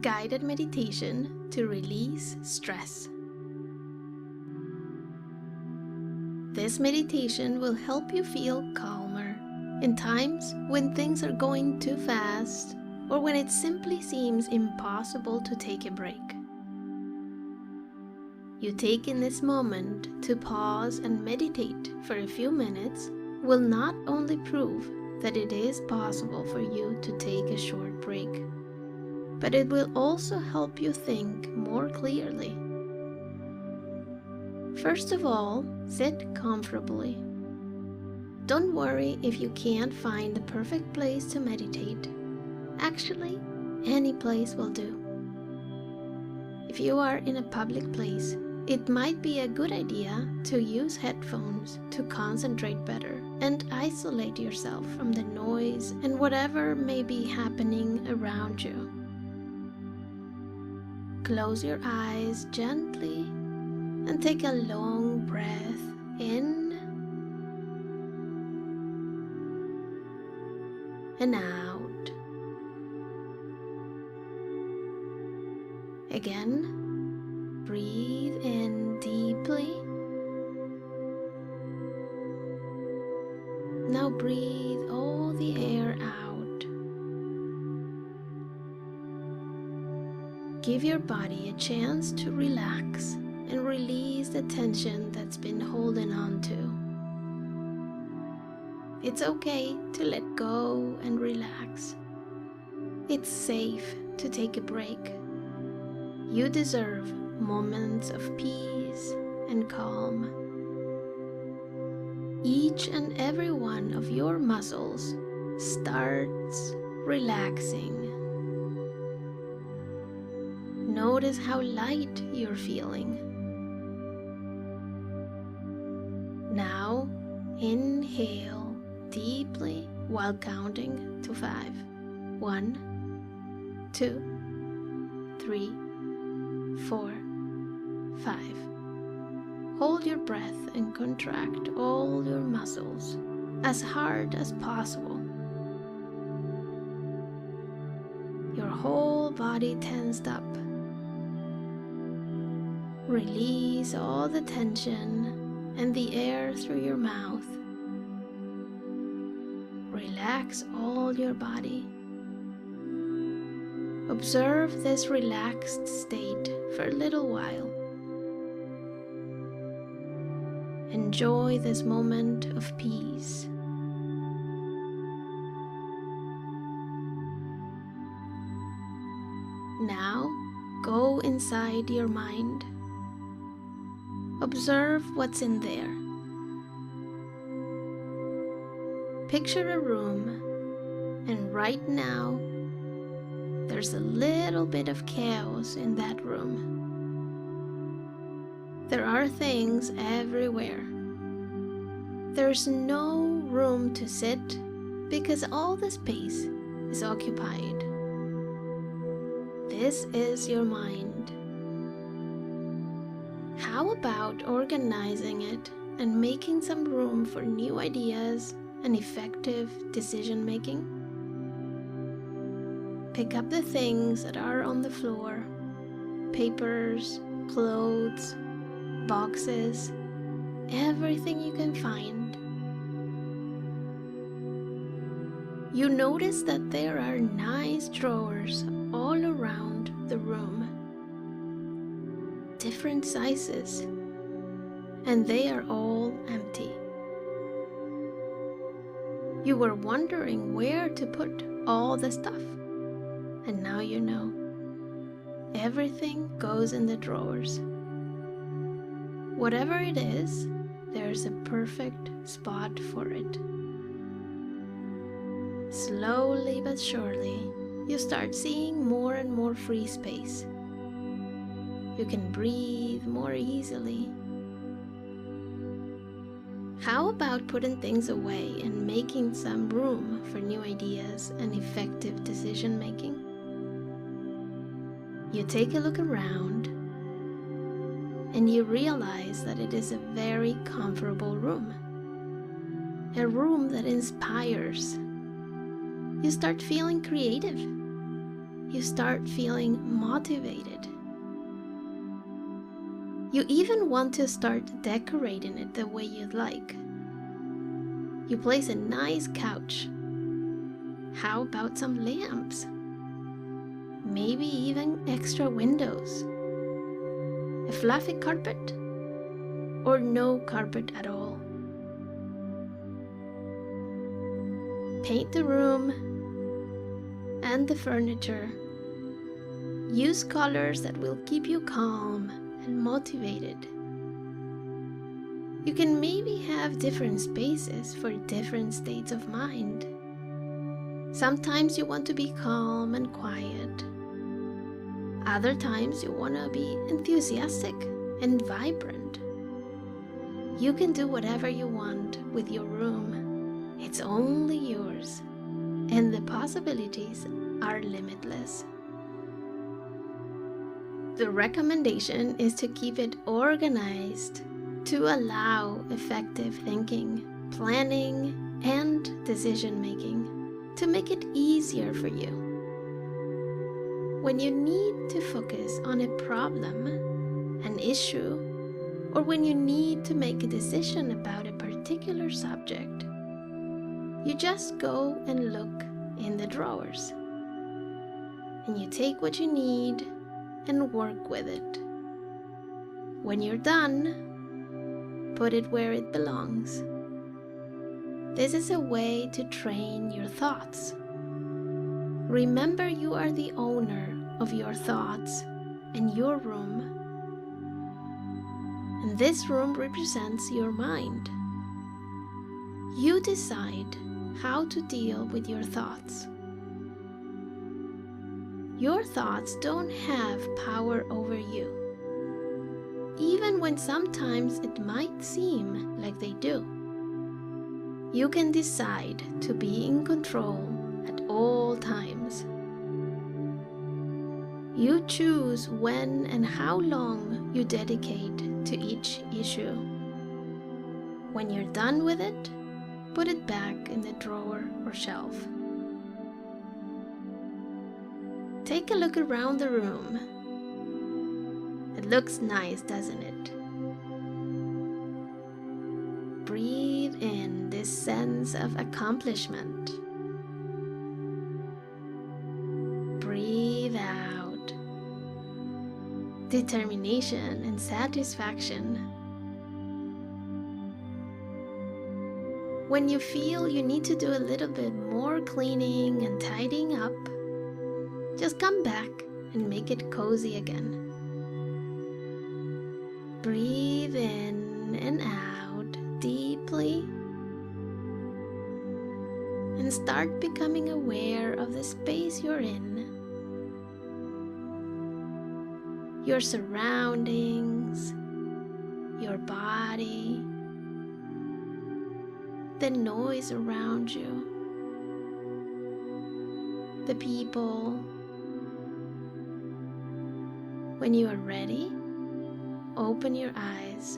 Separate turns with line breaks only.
guided meditation to release stress. This meditation will help you feel calmer in times when things are going too fast or when it simply seems impossible to take a break. You taking this moment to pause and meditate for a few minutes will not only prove that it is possible for you to take a short break, but it will also help you think more clearly. First of all, sit comfortably. Don't worry if you can't find the perfect place to meditate. Actually, any place will do. If you are in a public place, it might be a good idea to use headphones to concentrate better and isolate yourself from the noise and whatever may be happening around you. Close your eyes gently and take a long breath in and out. Again, breathe in deeply. Now breathe all the air out. Give your body a chance to relax and release the tension that's been holding on to. It's okay to let go and relax. It's safe to take a break. You deserve moments of peace and calm. Each and every one of your muscles starts relaxing. Notice how light you're feeling. Now, inhale deeply while counting to 5. 1, 2, 3, 4, 5. Hold your breath and contract all your muscles as hard as possible. Your whole body tensed up. Release all the tension and the air through your mouth. Relax all your body. Observe this relaxed state for a little while. Enjoy this moment of peace. Now, go inside your mind. Observe what's in there. Picture a room, and right now, there's a little bit of chaos in that room. There are things everywhere. There's no room to sit because all the space is occupied. This is your mind. How about organizing it and making some room for new ideas and effective decision making? Pick up the things that are on the floor: papers, clothes, boxes, everything you can find. You notice that there are nice drawers all around the room, different sizes, and they are all empty. You were wondering where to put all the stuff, and now you know. Everything goes in the drawers. Whatever it is, there's a perfect spot for it. Slowly but surely, you start seeing more and more free space. You can breathe more easily. How about putting things away and making some room for new ideas and effective decision making? You take a look around and you realize that it is a very comfortable room. A room that inspires. You start feeling creative. you start feeling motivated. You even want to start decorating it the way you'd like. You place a nice couch. How about some lamps? Maybe even extra windows. A fluffy carpet? Or no carpet at all. Paint the room and the furniture. Use colors that will keep you calm and motivated. You can maybe have different spaces for different states of mind. Sometimes you want to be calm and quiet. Other times you want to be enthusiastic and vibrant. You can do whatever you want with your room. It's only yours, and the possibilities are limitless. The recommendation is to keep it organized to allow effective thinking, planning, and decision making to make it easier for you. When you need to focus on a problem, an issue, or when you need to make a decision about a particular subject, you just go and look in the drawers. And you take what you need and work with it. When you're done, put it where it belongs. This is a way to train your thoughts. Remember, you are the owner of your thoughts and your room. And this room represents your mind. You decide how to deal with your thoughts. Your thoughts don't have power over you, even when sometimes it might seem like they do. You can decide to be in control at all times. You choose when and how long you dedicate to each issue. When you're done with it, put it back in the drawer or shelf. Take a look around the room. It looks nice, doesn't it? Breathe in this sense of accomplishment. Breathe out determination and satisfaction. When you feel you need to do a little bit more cleaning and tidying up, just come back and make it cozy again. Breathe in and out deeply and start becoming aware of the space you're in, your surroundings, your body, the noise around you, the people. When you are ready, open your eyes.